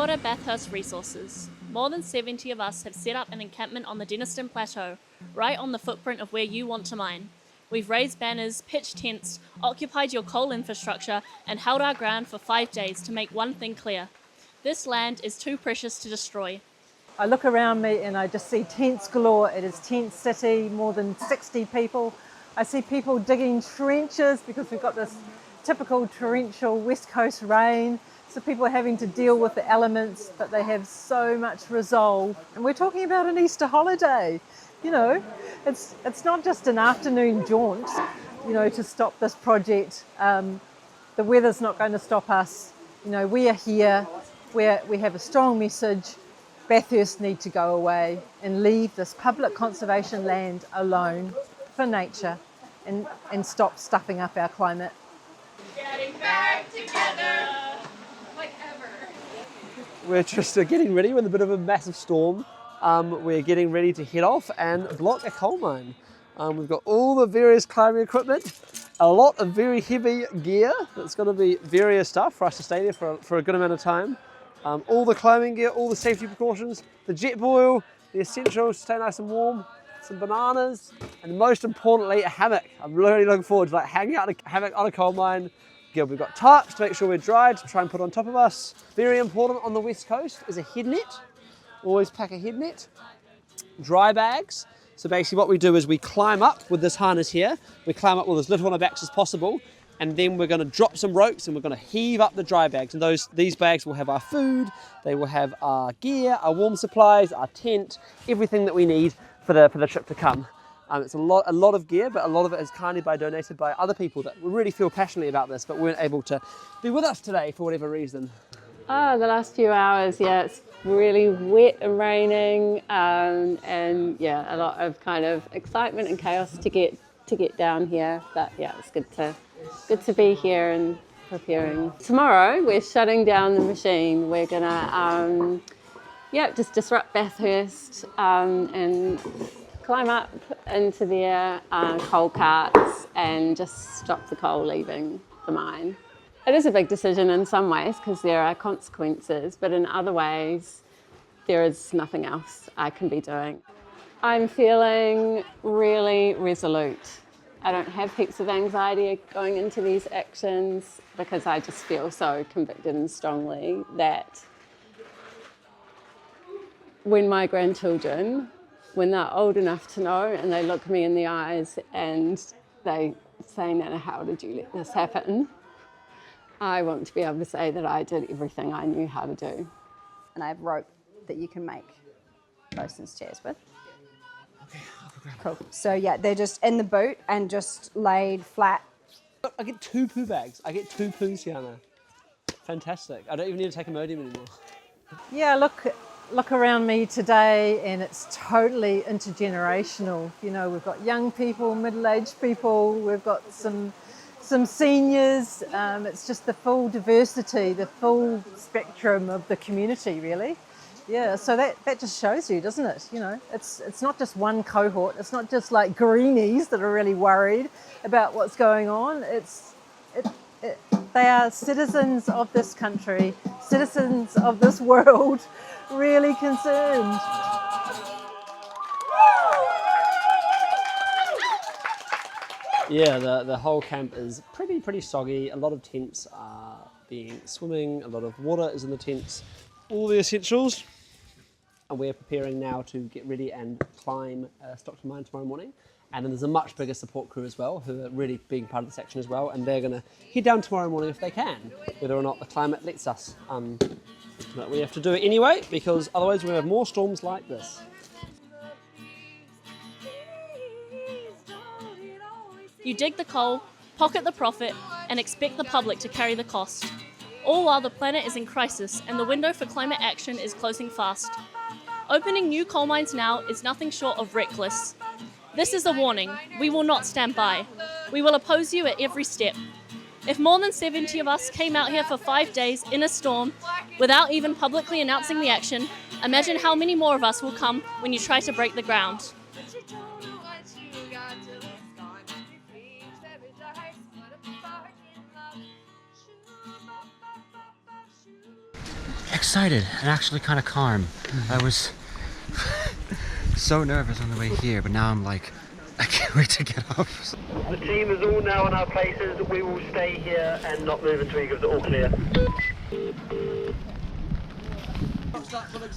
ora Bathurst Resources. More than 70 of us have set up an encampment on the Denniston Plateau, right on the footprint of where you want to mine. We've raised banners, pitched tents, occupied your coal infrastructure, and held our ground for 5 days to make one thing clear. This land is too precious to destroy. I look around me and I just see tents galore. It is tent city, more than 60 people. I see people digging trenches because we've got this typical torrential West Coast rain. So people are having to deal with the elements, but they have so much resolve. And we're talking about an Easter holiday. You know, it's not just an afternoon jaunt, you know, to stop this project. The weather's not going to stop us. You know, we are here. We have a strong message. Bathurst need to go away and leave this public conservation land alone for nature and stop stuffing up our climate. Getting back together like ever. We're just getting ready with a bit of a massive storm. We're getting ready to head off and block a coal mine. We've got all the various climbing equipment, a lot of very heavy gear. That's going to be various stuff for us to stay there for a good amount of time. All the climbing gear, all the safety precautions, the jet boil, the essentials to stay nice and warm, some bananas, and most importantly, a hammock. I'm really looking forward to hanging out in a hammock on a coal mine. Yeah, we've got tarps to make sure we're dry to try and put on top of us. Very important on the West Coast is a head net. Always pack a head net. Dry bags. So basically what we do is we climb up with this harness here. We climb up with as little on our backs as possible. And then we're going to drop some ropes and we're going to heave up the dry bags. And these bags will have our food, they will have our gear, our warm supplies, our tent, everything that we need for the trip to come. It's a lot of gear, but a lot of it is kindly donated by other people that really feel passionately about this, but weren't able to be with us today for whatever reason. The last few hours, yeah, it's really wet and raining, and yeah, a lot of kind of excitement and chaos to get down here. But yeah, it's good to be here and preparing. Tomorrow we're shutting down the machine. We're gonna just disrupt Bathurst and climb up into their coal carts and just stop the coal leaving the mine. It is a big decision in some ways because there are consequences, but in other ways there is nothing else I can be doing. I'm feeling really resolute. I don't have heaps of anxiety going into these actions because I just feel so convicted and strongly that when my grandchildren, when they're old enough to know and they look me in the eyes and they say, "Nana, how did you let this happen?" I want to be able to say that I did everything I knew how to do. And I have rope that you can make bosun's chairs with. Okay, I'll go grab it. Cool. So yeah, they're just in the boot and just laid flat. I get 2 poo bags. I get 2 poos, Yana. Fantastic. I don't even need to take Imodium anymore. Yeah, look around me today and it's totally intergenerational. You know, we've got young people, middle-aged people, we've got some seniors. It's just the full diversity, the full spectrum of the community, really. Yeah, so that just shows you, doesn't it? You know, it's not just one cohort. It's not just like greenies that are really worried about what's going on. They are citizens of this country, citizens of this world, really concerned. Yeah, the whole camp is pretty soggy. A lot of tents are swimming, a lot of water is in the tents, all the essentials. And we're preparing now to get ready and climb Stockton Mine tomorrow morning. And then there's a much bigger support crew as well, who are really being part of this action as well. And they're going to head down tomorrow morning if they can, whether or not the climate lets us. But we have to do it anyway, because otherwise we're going to have more storms like this. You dig the coal, pocket the profit, and expect the public to carry the cost. All while the planet is in crisis and the window for climate action is closing fast. Opening new coal mines now is nothing short of reckless. This is a warning. We will not stand by. We will oppose you at every step. If more than 70 of us came out here for 5 days in a storm without even publicly announcing the action, imagine how many more of us will come when you try to break the ground. excited and actually kind of calm. I was so nervous on the way here, but now I'm like, I can't wait to get off. The team is all now in our places. We will stay here and not move until he gives it all clear.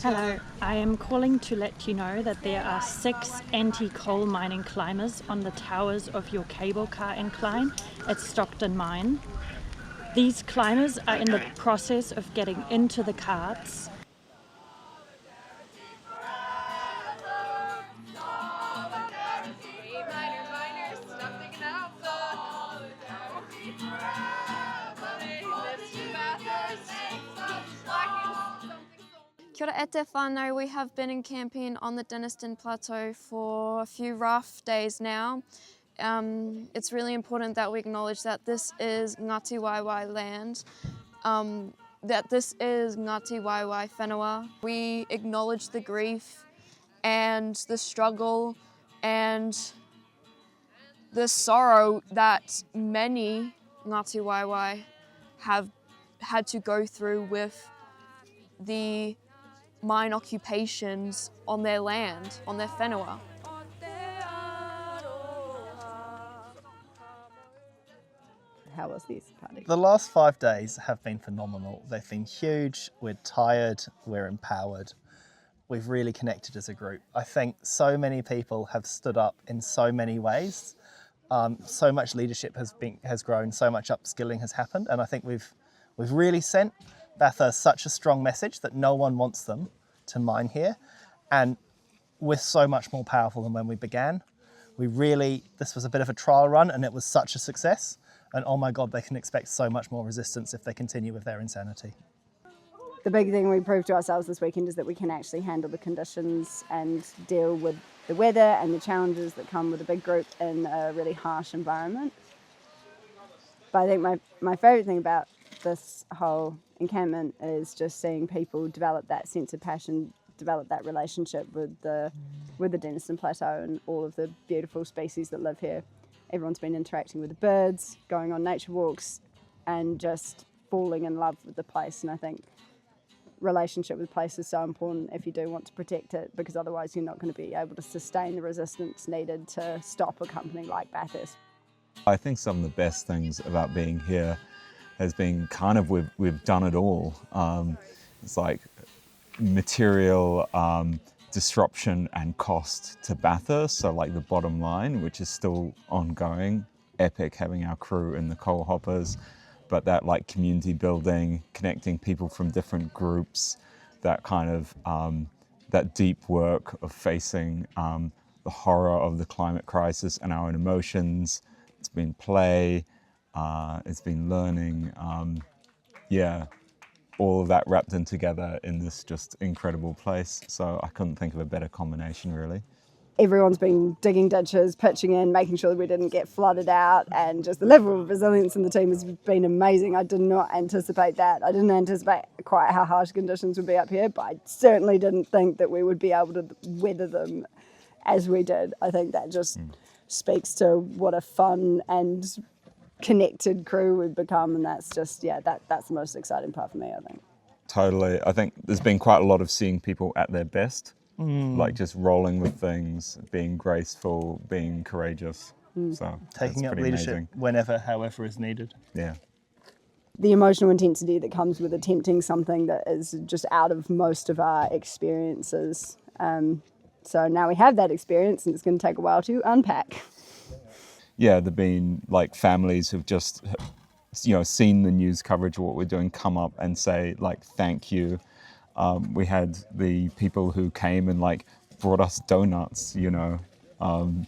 Hello, I am calling to let you know that there are 6 anti-coal mining climbers on the towers of your cable car incline at Stockton Mine. These climbers are in the process of getting into the carts. Kia ora e te whānau. We have been encamping on the Denniston Plateau for a few rough days now. It's really important that we acknowledge that this is Ngāti Waewae land, that this is Ngāti Waewae whenua. We acknowledge the grief and the struggle and the sorrow that many Ngāti Waewae have had to go through with the mine occupations on their land, on their whenua. How was this party? The last 5 days have been phenomenal. They've been huge. We're tired, we're empowered. We've really connected as a group. I think so many people have stood up in so many ways. So much leadership has grown, so much upskilling has happened, and I think we've really sent Bathurst such a strong message that no one wants them to mine here, and we're so much more powerful than when we began. This was a bit of a trial run and it was such a success, and oh my God, they can expect so much more resistance if they continue with their insanity. The big thing we proved to ourselves this weekend is that we can actually handle the conditions and deal with the weather and the challenges that come with a big group in a really harsh environment. But I think my favourite thing about this whole encampment is just seeing people develop that sense of passion, develop that relationship with the Denniston Plateau and all of the beautiful species that live here. Everyone's been interacting with the birds, going on nature walks, and just falling in love with the place. And I think relationship with the place is so important if you do want to protect it, because otherwise you're not going to be able to sustain the resistance needed to stop a company like Bathurst. I think some of the best things about being here has been kind of we've done it all. It's like material disruption and cost to Bathurst, so like the bottom line, which is still ongoing, epic having our crew in the coal hoppers, but that like community building, connecting people from different groups, that kind of that deep work of facing the horror of the climate crisis and our own emotions. It's been play, it's been learning, all of that wrapped in together in this just incredible place. So I couldn't think of a better combination, really. Everyone's been digging ditches, pitching in, making sure that we didn't get flooded out, and just the level of resilience in the team has been amazing. I did not anticipate that. I didn't anticipate quite how harsh conditions would be up here, but I certainly didn't think that we would be able to weather them as we did. I think that just speaks to what a fun and connected crew we've become, and that's just, that's the most exciting part for me, I think. Totally. I think there's been quite a lot of seeing people at their best, like just rolling with things, being graceful, being courageous. So Taking up leadership amazing. whenever, however is needed. Yeah. The emotional intensity that comes with attempting something that is just out of most of our experiences. So now we have that experience, and it's going to take a while to unpack. Yeah, there've been like families who've just, seen the news coverage of what we're doing come up and say like, thank you. We had the people who came and like brought us donuts, to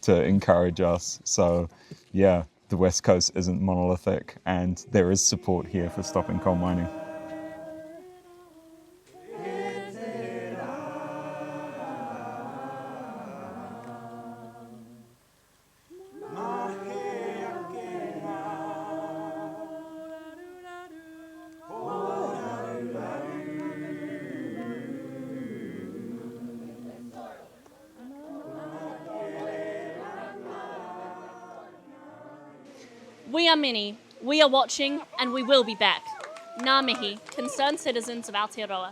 encourage us. So yeah, the West Coast isn't monolithic, and there is support here for stopping coal mining. We are many, we are watching, and we will be back. Ngā mihi, concerned citizens of Aotearoa.